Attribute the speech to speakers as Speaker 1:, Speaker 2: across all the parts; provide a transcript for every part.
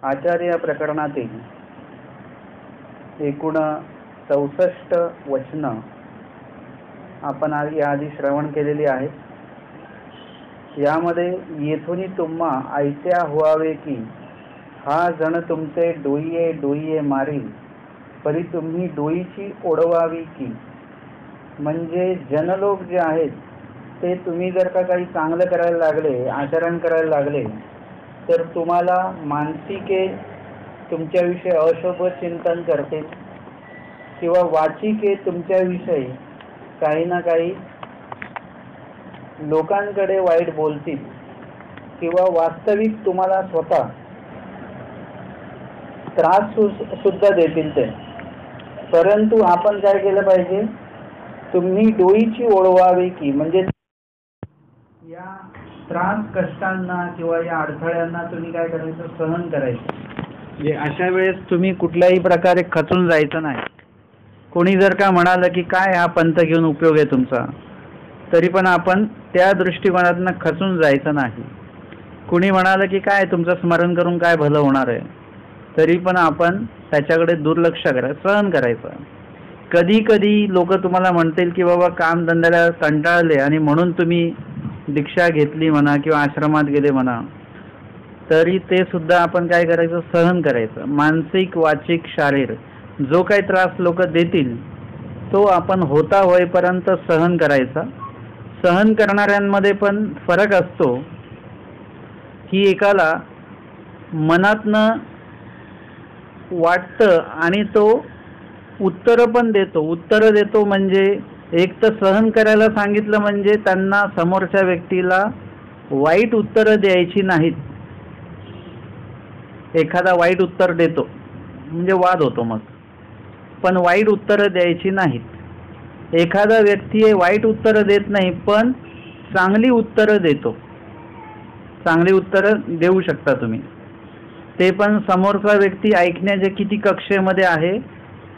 Speaker 1: आचार्य या प्रकरणातील एकूण 64 वचनं आपण याआधी श्रवण केलेली आहेत. यामध्ये येथून तुम्हा ऐत्या व्हावे की हा जण तुमचे डोईये डोईये मारील, परी तुम्ही डोईची ओढवावी की. म्हणजे जनलोक जे आहेत ते तुम्ही जर का काही चांगलं करायला लागले, आचरण करायला लागले, तर तुम्हाला मानसिके तुमच्याविषयी अशुभ चिंतन करतील किंवा वाचिके तुमच्याविषयी काही ना काही लोकांकडे वाईट बोलतील किंवा वास्तविक तुम्हाला स्वतः त्रास सुद्धा देतील ते. परंतु आपण काय केलं पाहिजे, तुम्ही डोईची ओढवावी की, म्हणजे या त्रास कष्टांना किंवा या अडथळ्यांना तुम्ही काय करायचं, सहन करायचं. म्हणजे अशा वेळेस तुम्ही कुठल्याही प्रकारे खचून जायचं नाही. कोणी जर का म्हणालं की काय हा पंथ घेऊन उपयोग आहे तुमचा, तरी पण आपण त्या दृष्टिकोनातून खचून जायचं नाही. कुणी म्हणालं की काय तुमचं स्मरण करून काय भलं होणार आहे, तरी पण आपण त्याच्याकडे दुर्लक्ष करायचं, सहन करायचं. कधी कधी लोक तुम्हाला म्हणतील की बाबा कामधंद्याला कंटाळले आणि म्हणून तुम्ही दीक्षा घेतली म्हणा किंवा आश्रमात गेले म्हणा, तरी ते सुद्धा आपण काय करायचं, सहन करायचं. मानसिक, वाचिक, शारीरिक जो काही त्रास लोक देतील तो आपण होता होईपर्यंत सहन करायचा. सहन करणाऱ्यांमध्ये पण फरक असतो की एकाला मनातनं वाटतं आणि तो उत्तरं पण देतो. उत्तरं देतो म्हणजे एक तर सहन करायला सांगितलं म्हणजे त्यांना समोरच्या व्यक्तीला वाईट उत्तरं द्यायची नाहीत. एखादा वाईट उत्तर देतो म्हणजे वाद होतो मग, पण वाईट उत्तरं द्यायची नाहीत. एखादा व्यक्ती वाईट उत्तरं देत नाही पण चांगली उत्तरं देतो. चांगली उत्तरं देऊ शकता तुम्ही. ते पण समोरचा व्यक्ती ऐकण्याच्या किती कक्षेमध्ये आहे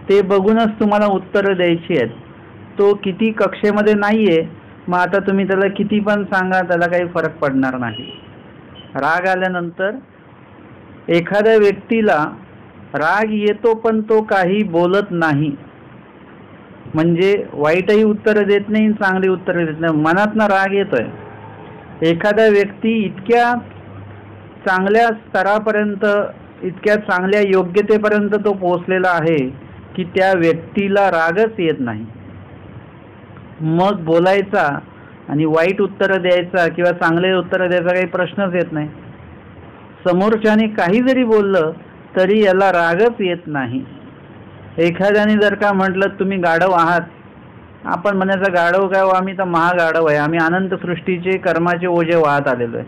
Speaker 1: ते बघूनच तुम्हाला उत्तरं द्यायची आहेत. तो किती कक्षेमध्ये नाही आहे, मग आता तुम्ही त्याला किती पण सांगा त्याला काही फरक पडणार नाही. राग आल्यानंतर एखाद्या व्यक्तीला राग येतो पण तो काही बोलत नाही, म्हणजे वाईटही उत्तरं देत नाही, चांगली उत्तरं देत नाही, मनातनं राग येतोय. एखादा व्यक्ती इतक्या चांगल्या स्तरापर्यंत, इतक्या चांगल्या योग्यतेपर्यंत तो पोहोचलेला आहे की त्या व्यक्तीला रागच येत नाही. मग बोलायचा आणि वाईट उत्तरं द्यायचा किंवा चांगले उत्तरं द्यायचा काही प्रश्नच येत नाही. समोरच्याने काही जरी बोललं तरी याला रागच येत नाही. एखाद्याने जर का म्हटलं तुम्ही गाढव आहात, आपण म्हणायचं गाढव काय, आम्ही तर महागाढव आहे, आम्ही अनंत सृष्टीचे कर्माचे ओझे वाहत आलेलो आहे.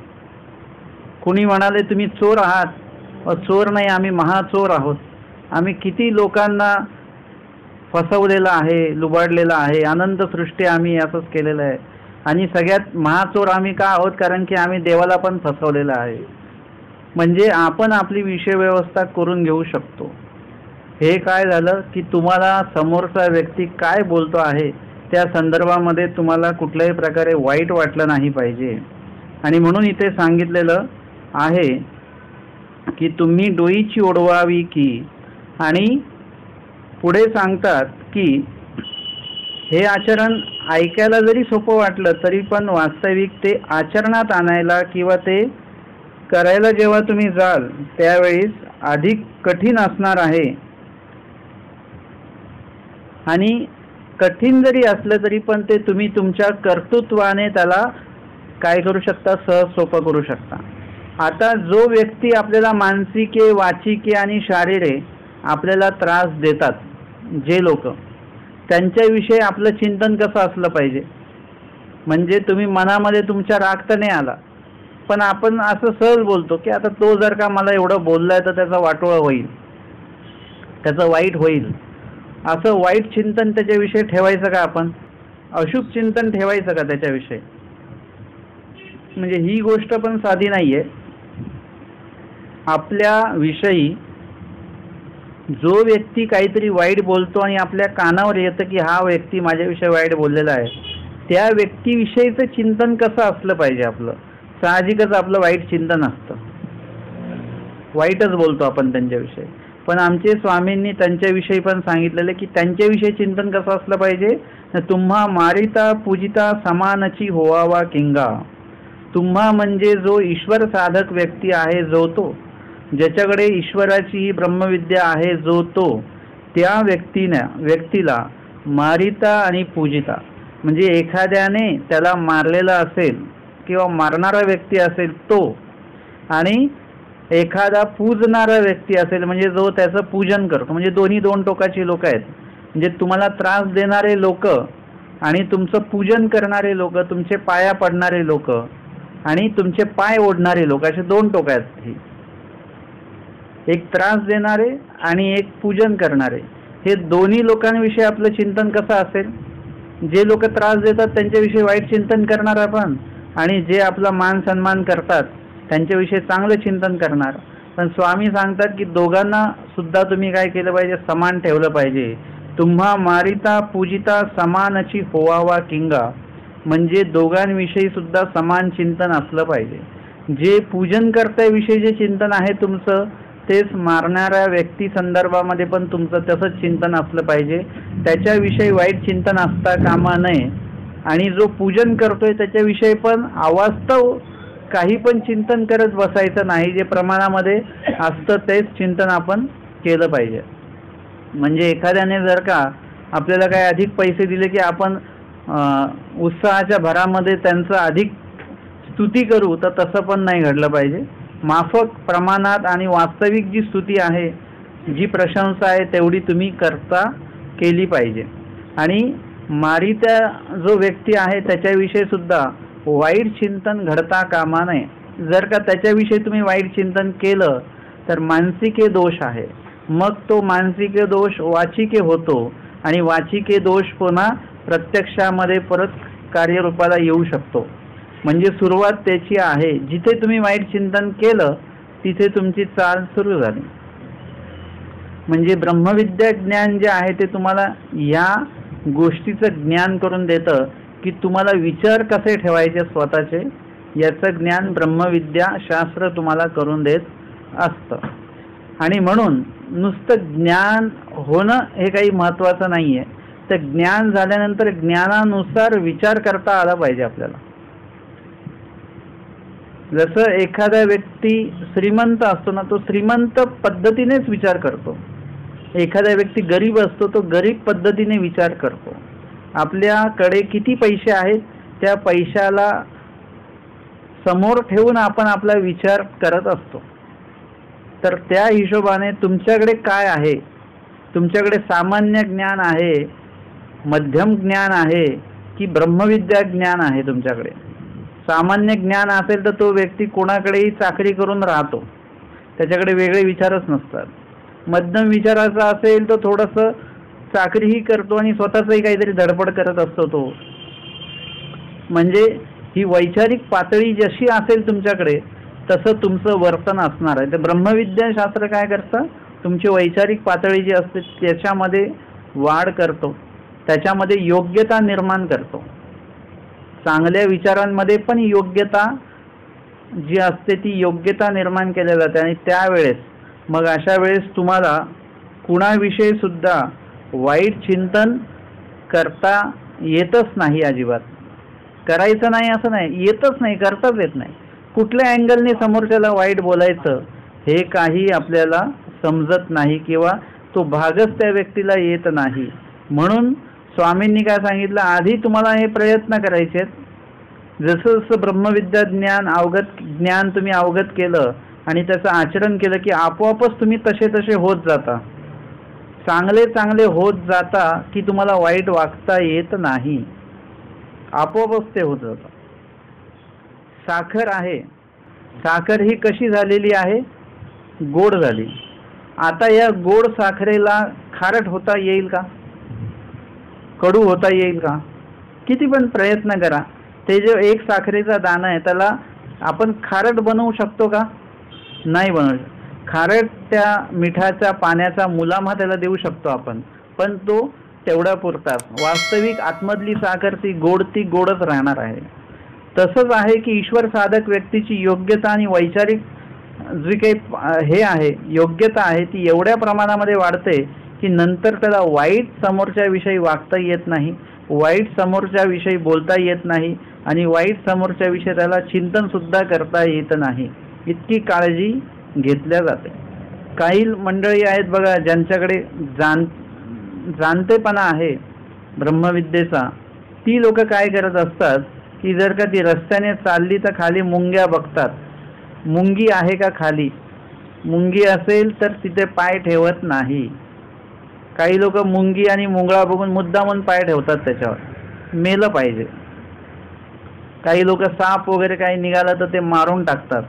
Speaker 1: कुणी म्हणाले तुम्ही चोर आहात, चोर नाही आम्ही महाचोर आहोत, आम्ही किती लोकांना फसवलेलं आहे, लुबाडलेलं आहे, अनंत सृष्टी आम्ही असंच केलेलं आहे आणि सगळ्यात महाचोर आम्ही का आहोत, कारण की आम्ही देवाला पण फसवलेलं आहे. म्हणजे आपण आपली विषय व्यवस्था करून घेऊ शकतो. हे काय झालं की तुम्हाला समोरचा व्यक्ती काय बोलतो आहे त्या संदर्भामध्ये तुम्हाला कुठल्याही प्रकारे वाईट वाटलं नाही पाहिजे. आणि म्हणून इथे सांगितलेलं आहे की तुम्ही डोईची ओढवावी की. आणि पुढे सांगतात की हे आचरण ऐकायला जरी सोपं वाटलं तरी पण वास्तविक ते आचरणात आणायला किंवा ते करायला जेव्हा तुम्ही जाल त्यावेळेस अधिक कठीण असणार आहे. आणि कठीण जरी असलं तरी पण ते तुम्ही तुमच्या कर्तृत्वाने त्याला काय करू शकता, सहज सोपं करू शकता. आता जो व्यक्ती आपल्याला मानसिके, वाचिके आणि शारीरिक आपल्याला त्रास देतात, जे लोक, त्यांच्याविषयी आपलं चिंतन कसं असलं पाहिजे. म्हणजे तुम्ही मनामध्ये तुमच्या राग तर नाही आला, पण आपण असं सहज बोलतो की आता तो जर का मला एवढं बोललाय तर त्याचा वाटोळा होईल, त्याचं वाईट होईल, असं वाईट चिंतन त्याच्याविषयी ठेवायचं का, आपण अशुभ चिंतन ठेवायचं का त्याच्याविषयी. म्हणजे ही गोष्ट पण साधी नाहीये. आपल्या विषयी जो व्यक्ती काहीतरी वाईट बोलतो आणि आपल्या कानावर येतं की हा व्यक्ती माझ्याविषयी वाईट बोललेला आहे, त्या व्यक्तीविषयीचं चिंतन कसं असलं पाहिजे आपलं. साहजिकच आपलं वाईट चिंतन असतं. वाईटच बोलतो आपण त्यांच्याविषयी. पण आमचे स्वामींनी त्यांच्याविषयी पण सांगितलेलं की त्यांच्याविषयी चिंतन कसं असलं पाहिजे. तुम्हा मारिता पूजिता समानची होवावा किंगा. तुम्हा म्हणजे जो ईश्वर साधक व्यक्ती आहे, जो तो ज्याच्याकडे ईश्वराची ही ब्रह्मविद्या आहे, जो तो त्या व्यक्तीला मारिता आणि पूजिता म्हणजे एखाद्याने त्याला मारलेला असेल किंवा मारणारा व्यक्ती असेल तो, आणि एखादा पूजणारा व्यक्ती असेल म्हणजे जो त्याचं पूजन करतो. म्हणजे दोन्ही दोन टोकाची लोक आहेत. म्हणजे तुम्हाला त्रास देणारे लोक आणि तुमचं पूजन करणारे लोक, तुमचे पाया पडणारे लोक आणि तुमचे पाय ओढणारे लोक, असे दोन टोक आहेत. एक त्रास देणारे आणि एक पूजन करणारे. हे दोन्ही लोकांविषयी आपलं चिंतन कसं असेल. जे लोक त्रास देतात त्यांच्याविषयी वाईट चिंतन करणार आपण, आणि जे आपला मान सन्मान करतात त्यांच्याविषयी चांगलं चिंतन करणार. पण स्वामी सांगतात की दोघांना सुद्धा तुम्ही काय केलं पाहिजे, समान ठेवलं पाहिजे. तुम्हा मारिता पूजिता समानची होवावा किंगा. म्हणजे दोघांविषयी सुद्धा समान चिंतन असलं पाहिजे. जे पूजन करत्याविषयी जे चिंतन आहे तुमचं, तेच मारणाऱ्या व्यक्ती संदर्भामध्ये पण तुमचं तसंच चिंतन असलं पाहिजे. त्याच्याविषयी वाईट चिंतन असता कामा नये. आणि जो पूजन करतोय त्याच्याविषयी पण अवास्तव काही पण चिंतन करत बसायचं नाही. जे प्रमाणामध्ये असतं तेच चिंतन आपण केलं पाहिजे. म्हणजे एखाद्याने जर का आपल्याला काही अधिक पैसे दिले की आपण उत्साहाच्या भरामध्ये त्यांचं अधिक स्तुती करू, तर तसं पण नाही घडलं पाहिजे. माफक प्रमाणात आणि वास्तविक जी स्तुती आहे, जी प्रशंसा आहे, तेवढी तुम्ही केली पाहिजे. आणि मारित्या जो व्यक्ती आहे त्याच्याविषयी सुद्धा वाईट चिंतन घडता कामा नये. जर का त्याच्याविषयी तुम्ही वाईट चिंतन केलं तर मानसिके दोष आहे. मग तो मानसिके दोष वाचिके होतो आणि वाचिके दोष पुन्हा प्रत्यक्षामध्ये परत कार्यरूपाला येऊ शकतो. म्हणजे सुरुवात त्याची आहे. जिथे तुम्ही वाईट चिंतन केलं तिथे तुमची चाल सुरू झाली. म्हणजे ब्रह्मविद्या ज्ञान जे आहे ते तुम्हाला या गोष्टीचं ज्ञान करून देतं की तुम्हाला विचार कसे ठेवायचे स्वतःचे, याचं ज्ञान ब्रह्मविद्या शास्त्र तुम्हाला करून देत असतं. आणि म्हणून नुसतं ज्ञान होणं हे काही महत्त्वाचं नाही आहे. तर ज्ञान झाल्यानंतर ज्ञानानुसार विचार करता आला पाहिजे आपल्याला. जसं एखादा व्यक्ती श्रीमंत असतो ना, तो श्रीमंत पद्धतीनेच विचार करतो. एखादा व्यक्ती गरीब असतो, तो गरीब पद्धतीने विचार करतो. आपल्याकडे किती पैसे आहेत त्या पैशाला समोर ठेवून आपण आपला विचार करत असतो. तर त्या हिशोबाने तुमच्याकडे काय आहे, तुमच्याकडे सामान्य ज्ञान आहे, मध्यम ज्ञान आहे की ब्रह्मविद्या ज्ञान आहे. तुमच्याकडे सामान्य ज्ञान असेल तर तो व्यक्ती कोणाकडेही चाकरी करून राहतो, त्याच्याकडे वेगळे विचारच नसतात. मध्यम विचाराचा असेल तर थोडंसं चाकरीही करतो आणि स्वतःचंही काहीतरी धडपड करत असतो तो. म्हणजे ही वैचारिक पातळी जशी असेल तुमच्याकडे तसं तुमचं वर्तन असणार आहे. तर ब्रह्मविद्या शास्त्र काय करतं, तुमची वैचारिक पातळी जी असते त्याच्यामध्ये वाढ करतो, त्याच्यामध्ये योग्यता निर्माण करतो. चांगल्या विचारांमध्ये पण योग्यता जी असते ती योग्यता निर्माण केल्या जाते. आणि त्यावेळेस मग अशा वेळेस तुम्हाला कुणाविषयी सुद्धा वाईट चिंतन करता येतच नाही. अजिबात करायचं नाही असं नाही, येतच नाही, करताच येत नाही. कुठल्या अँगलने समोरच्याला वाईट बोलायचं हे काही आपल्याला समजत नाही किंवा तो भागच त्या व्यक्तीला येत नाही. म्हणून स्वामींनी काय सांगितलं, आधी तुम्हाला हे प्रयत्न करायचे आहेत. जसं जसं ब्रह्मविद्या ज्ञान तुम्ही अवगत केलं आणि त्याचं आचरण केलं की आपोआपच तुम्ही तसे तसे होत जाता, चांगले चांगले होत जाता की तुम्हाला वाईट वागता येत नाही, आपोआपच ते होत जातं. साखर आहे, साखर ही कशी झालेली आहे, गोड झाली. आता या गोड साखरेला खारट होता येईल का, कडू होता येईल का? किती पण प्रयत्न करा, ते जो एक साखरेचा दाणा आहे त्याला आपण खारट बनवू शकतो का? नाही बनवू शकतो. खारट त्या मिठाच्या पाण्याचा मुलामा त्याला देऊ शकतो आपण, पण तो तेवढा पुरताच. वास्तविक आतमधली साखर ती गोडच राहणार आहे. तसंच आहे की ईश्वर साधक व्यक्तीची योग्यता आणि वैचारिक जी काही हे आहे योग्यता आहे ती एवढ्या प्रमाणामध्ये वाढते की नंतर त्याला वाईट समोरच्या विषयी वागता येत नाही, वाईट समोरच्या विषयी बोलता येत नाही आणि वाईट समोरच्या विषयी त्याला चिंतन सुद्धा करता येत नाही, इतकी काळजी घेतल्या जाते. काही मंडळी आहेत बघा ज्यांच्याकडे जाणतेपणा आहे ब्रह्मविद्येचा, ती लोक काय करत असतात की जर का ती रस्त्याने चालली तर खाली मुंग्या बघतात, मुंगी आहे का खाली, मुंगी असेल तर तिथे पाय ठेवत नाही. काही लोक मुंगी आणि मुंगळा बघून मुद्दामून पाय ठेवतात त्याच्यावर, मेलं पाहिजे. काही लोक साप वगैरे काही निघालं तर ते मारून टाकतात,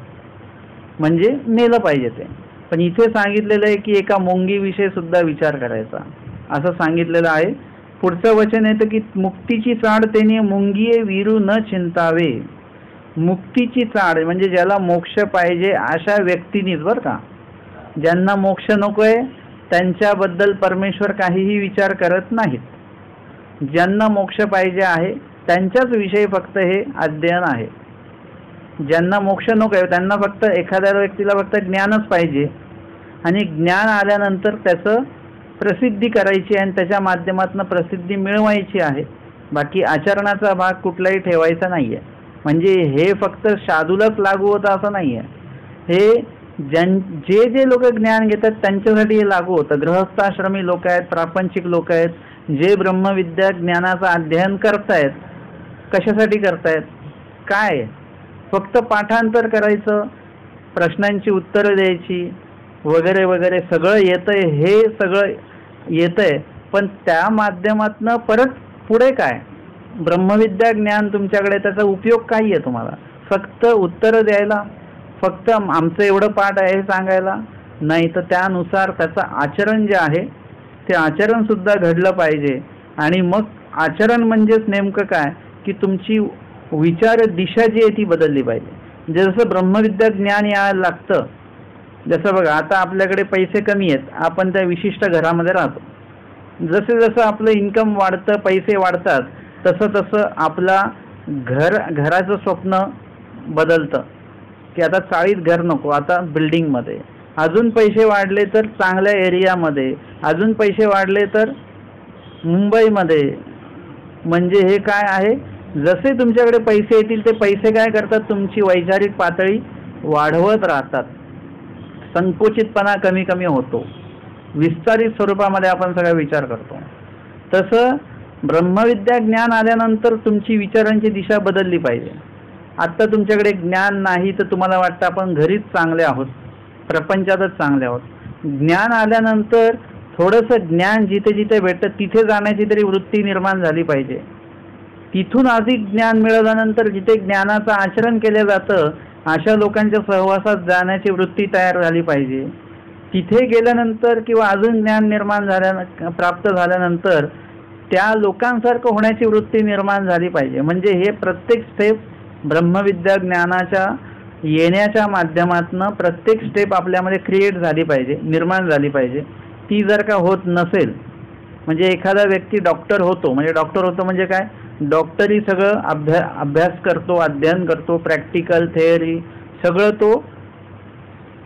Speaker 1: म्हणजे मेलं पाहिजे ते. पण इथे सांगितलेलं आहे की एका मुंगीविषयी सुद्धा विचार करायचा असं सांगितलेलं आहे. पुढचं वचन येतं की मुक्तीची चाड तेने मुंगिये वीरू न चिंतावे. मुक्तीची चाड म्हणजे ज्याला मोक्ष पाहिजे अशा व्यक्तींनीच बरं का, ज्यांना मोक्ष नकोय त्यांच्याबद्दल परमेश्वर काहीही विचार करत नाहीत. ज्यांना मोक्ष पाहिजे आहे त्यांच्याच विषयी फक्त हे अध्ययन आहे. ज्यांना मोक्ष नको आहे त्यांना फक्त एखाद्या व्यक्तीला फक्त ज्ञानच पाहिजे आणि ज्ञान आल्यानंतर त्याचं प्रसिद्धी करायची आणि त्याच्या माध्यमातून प्रसिद्धी मिळवायची आहे. बाकी आचरणाचा भाग कुठलाही ठेवायचा नाही आहे. म्हणजे हे फक्त साधूलाच लागू होतं असं नाही आहे, हे जे लोक ज्ञान घेतात त्यांच्यासाठी हे लागू होतं. गृहस्थाश्रमी लोक आहेत, प्रापंचिक लोक आहेत, जे ब्रह्मविद्या ज्ञानाचं अध्ययन करतायत, कशासाठी करतायत, काय फक्त पाठांतर करायचं, प्रश्नांची उत्तरं द्यायची वगैरे वगैरे सगळं येतंय, हे सगळं येतंय. पण त्या माध्यमातून परत पुढे काय ब्रह्मविद्या ज्ञान तुमच्याकडे, त्याचा उपयोग काय आहे तुम्हाला? फक्त उत्तरं द्यायला, फक्त आमचं एवढं पाठ आहे सांगायला नाही, तर त्यानुसार त्याचं आचरण जे आहे ते आचरण सुद्धा घडलं पाहिजे. आणि मग आचरण म्हणजेच नेमकं काय की तुमची विचार दिशा जी आहे ती बदलली पाहिजे. जसं ब्रह्मविद्या ज्ञान यायला लागतं, जसं बघा आता आपल्याकडे पैसे कमी आहेत, आपण त्या विशिष्ट घरामध्ये राहतो. जसं जसं आपलं इन्कम वाढतं, पैसे वाढतात, तसं तसं आपला घराचं स्वप्न बदलतं की आता चाळीत घर नको, आता बिल्डिंगमध्ये. अजून पैसे वाढले तर चांगल्या एरियामध्ये, अजून पैसे वाढले तर मुंबईमध्ये. म्हणजे हे काय आहे, जसे तुमच्याकडे पैसे येतील ते पैसे काय करतात, तुमची वैचारिक पातळी वाढवत राहतात. संकुचितपणा कमी कमी होतो, विस्तारित स्वरूपामध्ये आपण सगळा विचार करतो. तसं ब्रह्मविद्या ज्ञान आल्यानंतर तुमची विचारांची दिशा बदलली पाहिजे. आत्ता तुमच्याकडे ज्ञान नाही तर तुम्हाला वाटतं आपण घरीच चांगले आहोत, प्रपंचातच चांगले आहोत. ज्ञान आल्यानंतर थोडंसं ज्ञान जिथे जिथे भेटतं तिथे जाण्याची तरी वृत्ती निर्माण झाली पाहिजे. तिथून अधिक ज्ञान मिळवल्यानंतर जिथे ज्ञानाचं आचरण केलं जातं अशा लोकांच्या सहवासात जाण्याची वृत्ती तयार झाली पाहिजे. तिथे गेल्यानंतर किंवा अजून ज्ञान निर्माण प्राप्त झाल्यानंतर त्या लोकांसारखं होण्याची वृत्ती निर्माण झाली पाहिजे. म्हणजे हे प्रत्येक स्टेप ब्रह्मविद्या ज्ञानाच्या येण्याच्या माध्यमातून प्रत्येक स्टेप आपल्यामध्ये क्रिएट झाली पाहिजे, निर्माण झाली पाहिजे. ती जर का होत नसेल, म्हणजे एखादा व्यक्ती डॉक्टर होतो म्हणजे काय, डॉक्टरी सगळं अभ्यास करतो, अध्ययन करतो, प्रॅक्टिकल थेअरी सगळं तो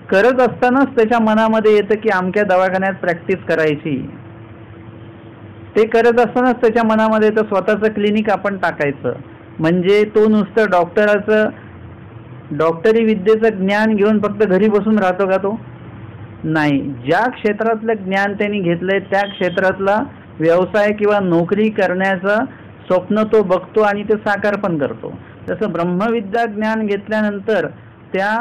Speaker 1: करत असतानाच त्याच्या मनामध्ये येतं की अमक्या दवाखान्यात प्रॅक्टिस करायची. ते करत असतानाच त्याच्या मनामध्ये येतं स्वतःचं क्लिनिक आपण टाकायचं. म्हणजे तो नुसतं डॉक्टरी विद्येचं ज्ञान घेऊन फक्त घरी बसून राहतो का तो? नाही. ज्या क्षेत्रातलं ज्ञान त्यांनी घेतलंय त्या क्षेत्रातला व्यवसाय किंवा नोकरी करण्याचं स्वप्न तो बघतो आणि ते साकार पण करतो. तसं ब्रह्मविद्या ज्ञान घेतल्यानंतर त्या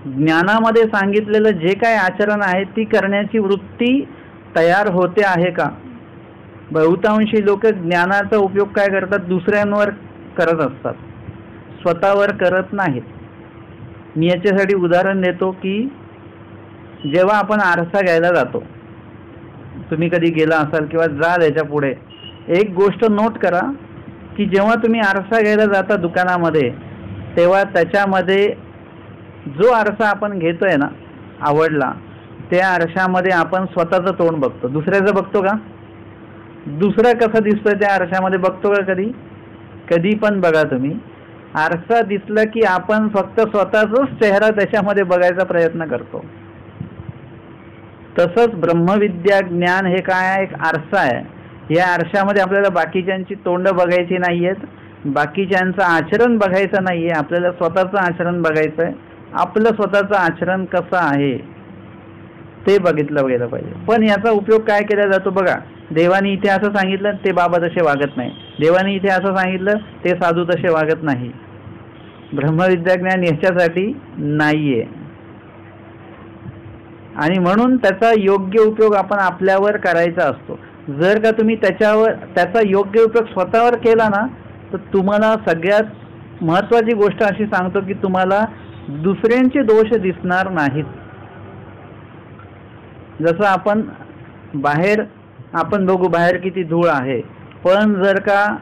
Speaker 1: ज्ञानामध्ये सांगितलेलं जे काय आचरण आहे ती करण्याची वृत्ती तयार होते आहे का? बहुतांशी लोक ज्ञानाचा उपयोग काय करतात, दुसऱ्यांवर करत असतात, स्वतःवर करत नाहीत. मी याच्यासाठी उदाहरण देतो की जेव्हा आपण आरसा घ्यायला जातो, तुम्ही कधी गेला असाल किंवा जाल याच्या पुढे, एक गोष्ट नोट करा की जेव्हा तुम्ही आरसा घ्यायला जाता दुकानामध्ये तेव्हा त्याच्यामध्ये जो आरसा आपण घेतोय ना आवडला, त्या आरशामध्ये आपण स्वतःचं तोंड बघतो, दुसऱ्याचं बघतो का? दुसरा कसा दिसतोय त्या आरशामध्ये बघतो का कधी? कधी पण बघा तुम्ही, आरसा दिसला की आपण फक्त स्वतःचाच चेहरा त्याच्यामध्ये बघायचा प्रयत्न करतो. तसंच ब्रह्मविद्या ज्ञान हे काय आहे? एक आरसा आहे. या आरशामध्ये आपल्याला बाकीच्यांची तोंड बघायची नाहीयेत, बाकीच्यांचं आचरण बघायचं नाहीये, आपल्याला स्वतःचं आचरण बघायचं आहे. आपलं स्वतःचं आचरण कसं आहे ते बघितलं गेलं पाहिजे. पण याचा उपयोग काय केला जातो बघा. देवानी इथे असं सांगितलं ते बाबा तसे वागत नाही, देवानी इथे असं सांगितलं ते साधू तसे वागत नाही. ब्रह्मविद्या ज्ञान याच्यासाठी नाहीये आणि म्हणून त्याचा योग्य उपयोग आपण आपल्यावर करायचा असतो. जर का तुम्ही त्याचा योग्य उपयोग स्वतःवर केला ना तर तुम्हाला सगळ्यात महत्त्वाची गोष्ट अशी सांगतो की तुम्हाला दुसऱ्यांचे दोष दिसणार नाहीत. जसं आपण बघू बाहेर किती धूळ आहे, पण जर का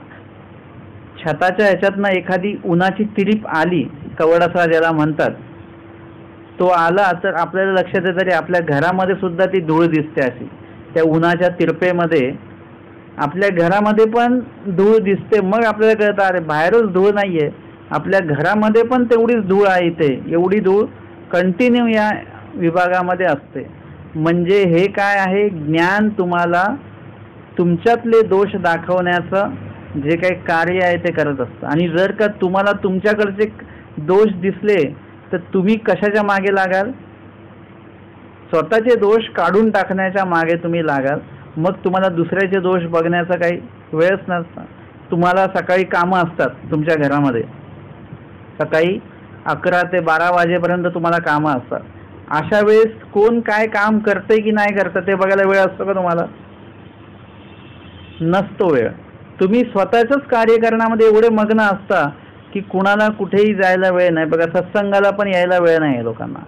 Speaker 1: छताच्या ह्याच्यातनं एखादी उन्हाची तिरीप आली, कवडासा ज्याला म्हणतात, तो आला तर आपल्याला लक्षात येतं तरी आपल्या घरामध्ये सुद्धा ती धूळ दिसते. अशी त्या उन्हाच्या तिरपेमध्ये आपल्या घरामध्ये पण धूळ दिसते. मग आपल्याला कळतं अरे बाहेरच धूळ नाहीये, आपल्या घरामध्ये पण तेवढीच धूळ आहे. इथे एवढी धूळ कंटिन्यू या विभागामध्ये असते. म्हणजे हे काय आहे? ज्ञान तुम्हाला तुमच्यातले दोष दाखवण्याचं जे काही कार्य आहे ते करत असतं. आणि जर का तुम्हाला तुमच्याकडचे दोष दिसले तर तुम्ही कशाच्या मागे लागाल? स्वतःचे दोष काढून टाकण्याच्या मागे तुम्ही लागाल. मग तुम्हाला दुसऱ्याचे दोष बघण्याचा काही वेळच नसता. तुम्हाला सकाळी कामं असतात तुमच्या घरामध्ये, सकाळी 11 ते 12 वाजेपर्यंत तुम्हाला कामं असतात. अशा वेळेस कोण काय काम करते की नाही करतं ते बघायला वेळ असतो का तुम्हाला? नसतो वेळ. तुम्ही स्वतःच कार्य करण्यामध्ये एवढे मग्न असता की कुणाला कुठेही जायला वेळ नाही. बघा सत्संगाला पण यायला वेळ नाही लोकांना,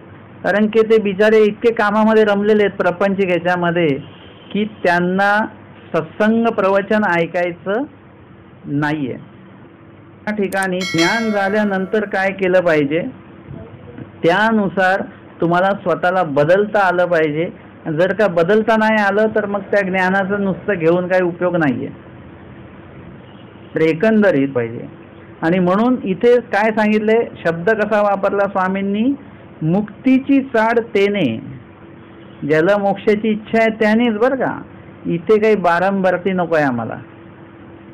Speaker 1: कारण की ते बिचारे इतके कामामध्ये रमलेले आहेत प्रपंचिक याच्यामध्ये की त्यांना सत्संग प्रवचन ऐकायचं नाहीये. त्या ठिकाणी ज्ञान झाल्यानंतर काय केलं पाहिजे त्यानुसार तुम्हाला स्वतःला बदलता आलं पाहिजे. जर का बदलता नाही आलं तर मग त्या ज्ञानाचं नुसतं घेऊन काही उपयोग नाहीये. तर एकंदरीत पाहिजे. आणि म्हणून इथे काय सांगितले, शब्द कसा वापरला स्वामींनी? मुक्तीची चाड तेने, ज्याला मोक्षाची इच्छा आहे त्यानेच. बरं का, इथे काही बारंबारती नको आहे आम्हाला.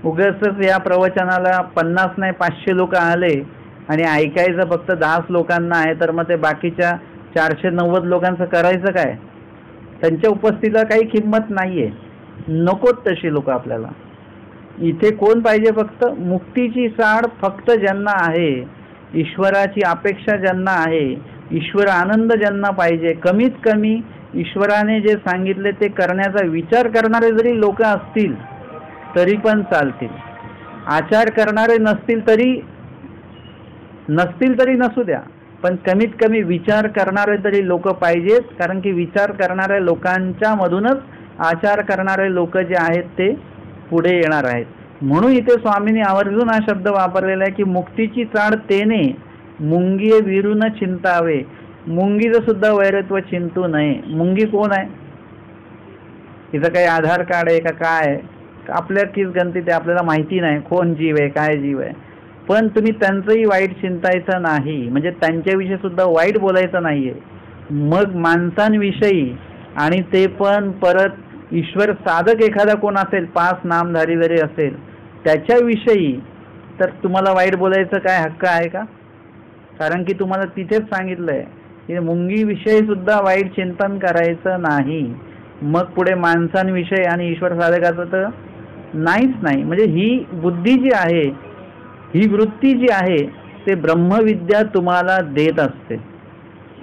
Speaker 1: उगाचच या प्रवचनाला 50 नाही 500 लोक आले आणि ऐकायचं फक्त 10 लोकांना आहे, तर मग ते बाकीच्या 490 लोकांचं करायचं काय? त्यांच्या उपस्थितीला काही किंमत नाहीये. नकोत तशी लोक आपल्याला. इथे कोण पाहिजे? फक्त मुक्तीची चाड फक्त ज्यांना आहे, ईश्वराची अपेक्षा ज्यांना आहे, ईश्वर आनंद ज्यांना पाहिजे, कमीत कमी ईश्वराने जे सांगितले ते करण्याचा विचार करणारे जरी लोक असतील तरी पण चालतील. आचार करणारे नसतील तरी नसू द्या, पण कमीत कमी विचार करणारे तरी लोक पाहिजेत. कारण की विचार करणाऱ्या लोकांच्या मधूनच आचार करणारे लोक जे आहेत ते पुढे येणार आहेत. म्हणून इथे स्वामींनी आवर्जून हा शब्द वापरलेला आहे की मुक्तीची चाड तेने मुंगी विरून चिंतावे. मुंगीचं सुद्धा वैरत्व चिंतू नये. मुंगी कोण आहे? तिचं काही आधार कार्ड आहे का काय आहे? आपल्या किस गणती ते आपल्याला माहिती नाही कोण जीव आहे काय जीव आहे. पण तुम्ही त्यांचंही वाईट चिंतायचं नाही, म्हणजे त्यांच्याविषयी सुद्धा वाईट बोलायचं नाहीये. मग माणसांविषयी, आणि ते पण परत ईश्वर साधक एखादा कोण असेल, 5 नामधारी जरी असेल, त्याच्याविषयी तर तुम्हाला वाईट बोलायचं काय हक्क आहे का? कारण की तुम्हाला तिथेच सांगितलंय की मुंगीविषयी सुद्धा वाईट चिंतन करायचं नाही. मग पुढे माणसांविषयी आणि ईश्वर साधकाचं तर नाहीच नाही. म्हणजे ही बुद्धी जी आहे, ही वृत्ती जी आहे ते ब्रह्मविद्या तुम्हाला देत असते.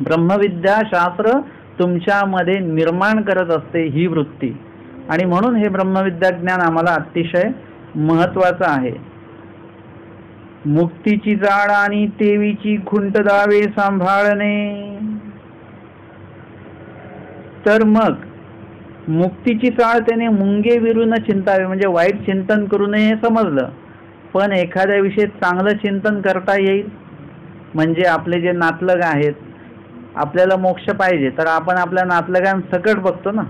Speaker 1: ब्रह्मविद्या शास्त्र तुमच्यामध्ये निर्माण करत असते ही वृत्ती. आणि म्हणून हे ब्रह्मविद्या ज्ञान आम्हाला अतिशय महत्त्वाचं आहे. मुक्तीची जाळ आणि तेवीची खुंट दावे सांभाळणे. तर मग मुक्तीची चाळ त्याने मुंगे विरून चिंतावे, म्हणजे वाईट चिंतन करू नये हे समजलं. पण एखाद्या विषयी चांगलं चिंतन करता येईल. म्हणजे आपले जे नातलग आहेत, आपल्याला मोक्ष पाहिजे तर आपण आपल्या नातलगांसकट बघतो ना.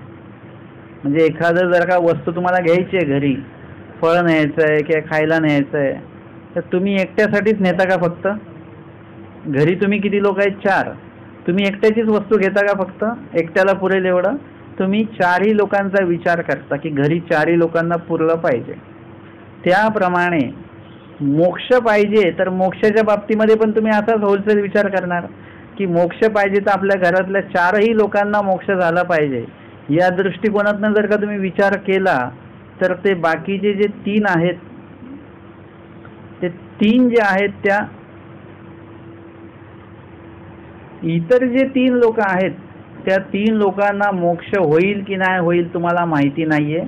Speaker 1: म्हणजे एखादं जर का वस्तू तुम्हाला घ्यायची आहे, घरी फळ न्यायचं आहे किंवा खायला न्यायचं आहे, तर तुम्ही एकट्यासाठीच नेता का फक्त? घरी तुम्ही किती लोक आहेत? 4. तुम्ही एकट्याचीच वस्तू घेता का फक्त? एकट्याला पुरेल एवढं? तुम्ही 4ही लोकांचा विचार करता की घरी 4ही लोकांना पुरलं पाहिजे. त्याप्रमाणे मोक्ष पाहिजे तर मोक्षाच्या बाबतीमध्ये पण तुम्ही असाच होलसेल विचार करणार की मोक्ष पाहिजे तर आपल्या घरातल्या 4ही लोकांना मोक्ष झाला पाहिजे. या दृष्टिकोनातून जर का तुम्ही विचार केला तर ते बाकीचे जे 3 आहेत ते 3 जे आहेत त्या इतर जे 3 लोक आहेत त्या 3 लोकांना मोक्ष होईल की नाही होईल तुम्हाला माहिती नाहीये,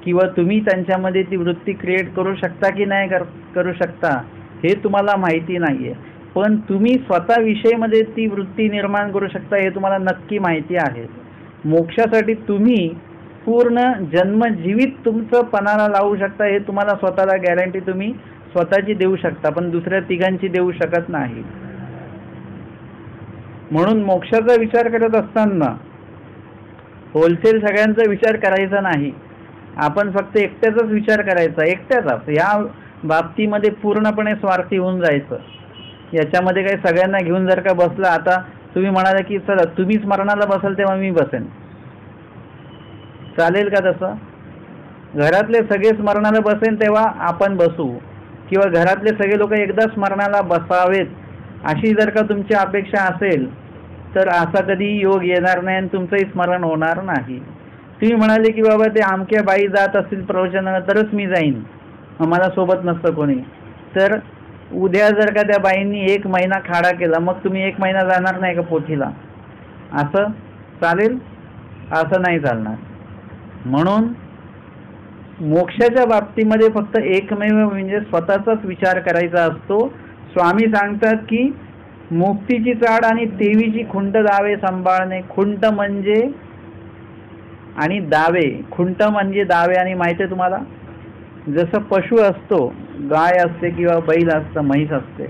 Speaker 1: किंवा तुम्ही त्यांच्यामध्ये ती वृत्ती क्रिएट करू शकता की नाही करू शकता हे तुम्हाला माहिती नाहीये. पण तुम्ही स्वतः विषयीमध्ये ती वृत्ती निर्माण करू शकता हे तुम्हाला नक्की माहिती आहे. मोक्षासाठी तुम्ही पूर्ण जन्म जीवित तुमचं पणाला लावू शकता हे तुम्हाला स्वतःला गॅरंटी तुम्ही स्वतःची देऊ शकता, पण दुसऱ्या 3घांची देऊ शकत नाही. म्हणून मोक्षाचा विचार करत असताना होलसेल सगळ्यांचा विचार करायचा नाही. आपण फक्त एकट्याचाच विचार करायचा, एकट्याचाच. या बाबतीमध्ये पूर्णपणे स्वार्थी होऊन जायचं. याच्यामध्ये काही सगळ्यांना घेऊन जर का बसला, आता तुम्ही म्हणाला की चला तुम्ही स्मरणाला बसाल तेव्हा मी बसेन, चालेल का तसं? घरातले सगळे स्मरणाला बसेन तेव्हा आपण बसू, किंवा घरातले सगळे लोक एकदा स्मरणाला बसावेत अशी जर का तुमची अपेक्षा असेल तर असा कधी योग येणार नाही आणि तुमचंही स्मरण होणार नाही. तुम्ही म्हणाले की बाबा ते आमक्या बाई जात असतील प्रवचनाला तरच मी जाईन, मला सोबत नसतं कोणी, तर उद्या जर का त्या बाईंनी 1 महिना खाडा केला मग तुम्ही 1 महिना जाणार नाही का पोथीला? असं चालेल? असं नाही चालणार. म्हणून मोक्षाच्या बाबतीमध्ये फक्त एकमेव म्हणजे स्वतःचाच विचार करायचा असतो. स्वामी सांगतात की मुक्तीची चाड आणि देवीची खुंट दावे सांभाळणे. खुंट म्हणजे आणि दावे, खुंट म्हणजे दावे. आणि माहिती आहे तुम्हाला, जसं पशु असतो, गाय असते किंवा बैल असतं, म्हैस असते,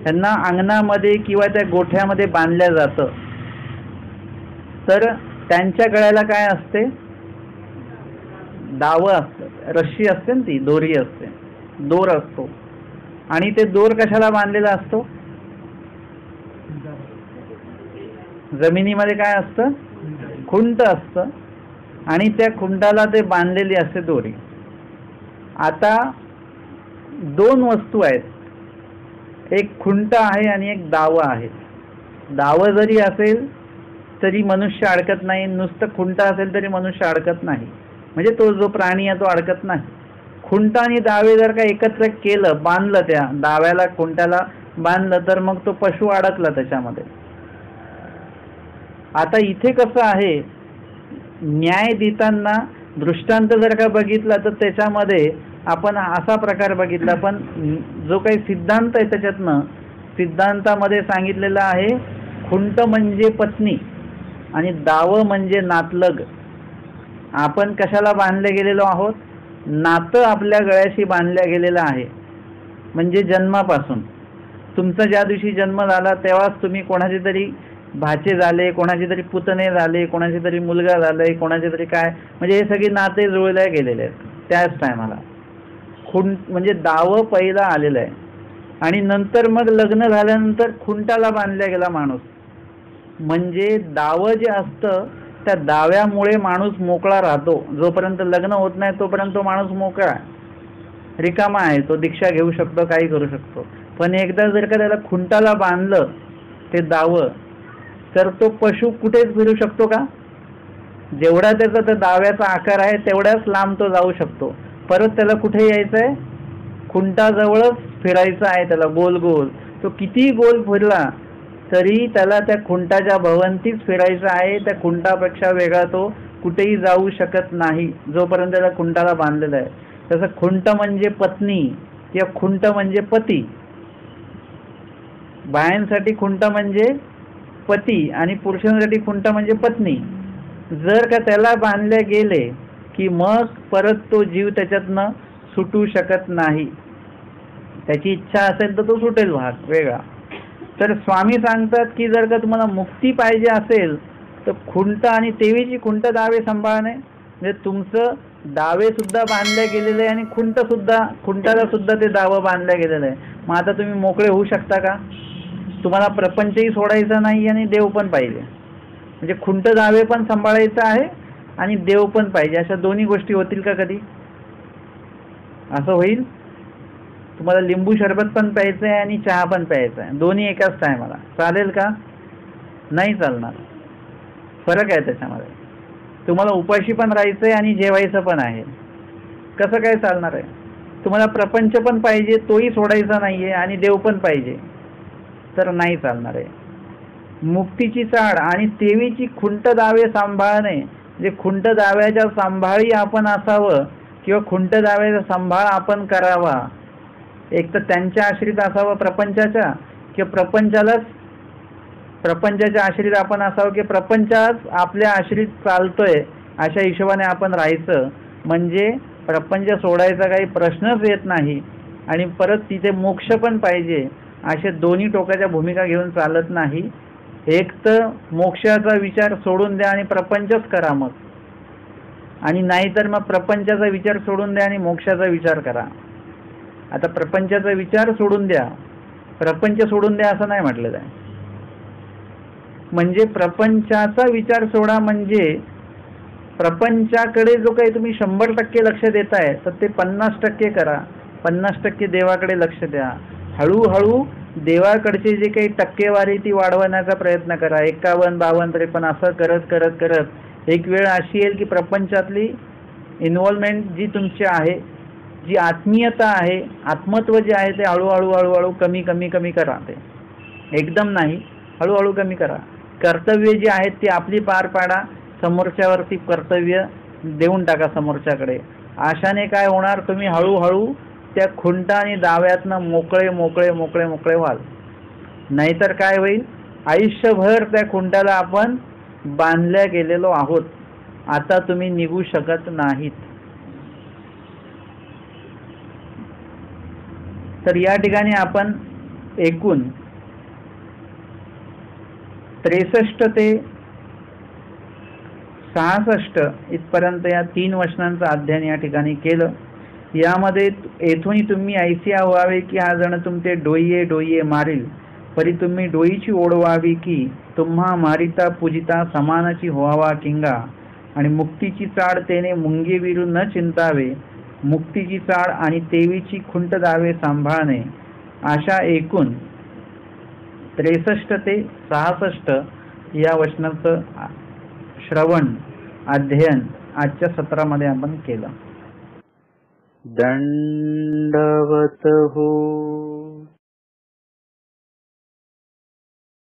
Speaker 1: त्यांना अंगणामध्ये किंवा त्या गोठ्यामध्ये बांधल्या जातं. तर त्यांच्या गळ्याला काय असते? दावं असतं, रस्सी असते ना, ती दोरी असते, दोर असतो. आणि ते दोर कशाला बांधलेला असतो? जमिनीमध्ये काय असतं? खुंट असतं, आणि त्या खुंटाला ते बांधलेली असते दोरी. आता 2 वस्तू आहेत, एक खुंट आहे आणि एक दावं आहे. दावं जरी असेल तरी मनुष्य अडकत नाही, नुसतं खुंट असेल तरी मनुष्य अडकत नाही, म्हणजे तो जो प्राणी आहे तो अडकत नाही. खुंट आणि दावे जर का एकत्र केलं, बांधलं, त्या दाव्याला खुंट्याला बांधलं तर मग तो पशु अडकला त्याच्यामध्ये. आता इथे कसं आहे, न्याय देताना दृष्टांत जर का बघितला तर त्याच्यामध्ये आपण असा प्रकार बघितला, पण जो काही सिद्धांत आहे त्याच्यातनं सिद्धांतामध्ये सांगितलेलं आहे खुंट म्हणजे पत्नी आणि दावं म्हणजे नातलग. आपण कशाला बांधले गेलेलो आहोत? नातं आपल्या गळ्याशी बांधल्या गेलेलं आहे. म्हणजे जन्मापासून तुमचा ज्या दिवशी जन्म झाला तेव्हाच तुम्ही कोणाचे तरी भाचे झाले, कोणाचे तरी पुतणे झाले, कोणाचे तरी मुलगा झाले, कोणाचे तरी काय, म्हणजे हे सगळे नाते जुळले गेलेले आहेत त्याच टायमाला. खुंट म्हणजे दावं पहिला आलेलं आहे, आणि नंतर मग लग्न झाल्यानंतर खुंटाला बांधला गेला माणूस. म्हणजे दावं जे असतं त्या दाव्यामुळे माणूस मोकळा राहतो. जोपर्यंत लग्न होत नाही तोपर्यंत तो माणूस मोकळा रिकामा आहे, तो दीक्षा घेऊ शकतो, काही करू शकतो. पण एकदा जर का त्याला खुंटाला बांधलं ते दावं, तर तो पशु कुठेच फिरू शकतो का? जेवढा त्याचा त्या दाव्याचा आकार आहे तेवढ्याच लांब तो जाऊ शकतो. परत त्याला कुठे यायचं आहे? खुंटाजवळच फिरायचं आहे त्याला, गोल गोल. तो किती गोल फिरला तरी त्याला त्या खुंटाच्या भवंतीच फिरायचं आहे. त्या खुंटापेक्षा वेगळा तो कुठेही जाऊ शकत नाही जोपर्यंत त्याला खुंटाला बांधलेला आहे. तसं खुंट म्हणजे पत्नी किंवा खुंट म्हणजे पती. बायांसाठी खुंट म्हणजे पती आणि पुरुषांसाठी खुंट म्हणजे पत्नी. जर का त्याला बांधले गेले की मग परत तो जीव त्याच्यातनं सुटू शकत नाही. त्याची इच्छा असेल तर तो सुटेल भाग वेगळा. तर स्वामी सांगतात की जर का तुम्हाला मुक्ती पाहिजे असेल तर खुंट आणि देवीची खुंट दावे सांभाळणे, म्हणजे तुमचं दावे सुद्धा बांधल्या गेलेले आहे आणि खुंटाला सुद्धा ते दावं बांधल्या गेलेलं आहे. मग आता तुम्ही मोकळे होऊ शकता का? तुम्हाला प्रपंचही सोडायचा नाही आणि देव पण पाहिजे. म्हणजे खुंट दावे पण सांभाळायचं आहे आणि देव पण पाहिजे. अशा दोन्ही गोष्टी होतील का कधी? असं होईल? तुम्हाला लिंबू सरबत पण प्यायचं आहे आणि चहा पण प्यायचा आहे, दोन्ही एकाच टायमाला, चालेल का? नाही चालणार. फरक आहे त्याच्यामध्ये. तुम्हाला उपाशी पण राहायचं आहे आणि जेवायचं पण आहे, कसं काय चालणार आहे? तुम्हाला प्रपंच पण पाहिजे, तोही सोडायचा नाहीये, आणि देव पण पाहिजे, तर नाही चालणार आहे. मुक्तीची चाड आणि तेवीची खुंट दावे सांभाळणे, म्हणजे खुंट दाव्याच्या सांभाळी आपण असावं किंवा खुंट दाव्याचा सांभाळ आपण करावा. एक तर त्यांच्या आश्रित असावं प्रपंचाच्या, किंवा प्रपंचाच्या आश्रित आपण असावं, की प्रपंचाच आपल्या आश्रित चालतोय अशा हिशोबाने आपण राहायचं. म्हणजे प्रपंच सोडायचा काही प्रश्नच येत नाही आणि परत तिथे मोक्ष पण पाहिजे, असे दोन्ही टोकाच्या भूमिका घेऊन चालत नाही. एक तर मोक्षाचा विचार सोडून द्या आणि प्रपंचच करा मग, आणि नाहीतर मग प्रपंचाचा विचार सोडून द्या आणि मोक्षाचा विचार करा. आता प्रपंचाचा विचार सोडून द्या, प्रपंच सोडून द्या असं नाही म्हटलेलं आहे. म्हणजे प्रपंचाचा विचार सोडा, म्हणजे प्रपंचाकडे जो काही तुम्ही 100% लक्ष देताय तर ते 50% करा, 50% देवाकडे लक्ष द्या. हळूहळू देवाकडचे जे काही टक्केवारी ती वाढवण्याचा प्रयत्न करा. 51, 52, 53 असं करत करत करत एक वेळ अशी येईल की प्रपंचातली इन्व्हॉल्वमेंट जी तुमची आहे, जी आत्मीयता आहे, आत्मत्व जे आहे ते हळूहळू हळूहळू कमी कमी कमी करा. ते एकदम नाही, हळूहळू कमी करा. कर्तव्य जी आहेत ती आपली पार पाडा, समोरच्यावरती कर्तव्य देऊन टाका समोरच्याकडे. अशाने काय होणार, तुम्ही हळूहळू त्या खुंटा आणि दाव्यातनं मोकळे मोकळे मोकळे मोकळे व्हाल. नाहीतर काय होईल, आयुष्यभर त्या खुंटाला आपण बांधल्या गेलेलो आहोत, आता तुम्ही निघू शकत नाहीत. तर या ठिकाणी आपण एकूण 63 ते 66 इथपर्यंत या 3 वचनांचं अध्ययन या ठिकाणी केलं. यामध्ये येथून तुम्ही ऐसिया व्हावे की हा जण तुमचे डोईये डोईये मारील, परी तुम्ही डोईची ओढवावी की तुम्हा मारिता पूजिता समानाची व्हावा किंगा, आणि मुक्तीची चाड तेने मुंगे विरू न चिंतावे, मुक्तीची चाड आणि तेवीची खुंट दावे सांभाळणे. अशा एकूण 63 ते 66 या वचनाचं श्रवण अध्ययन आजच्या सत्रामध्ये आपण केलं. दंडवत हो.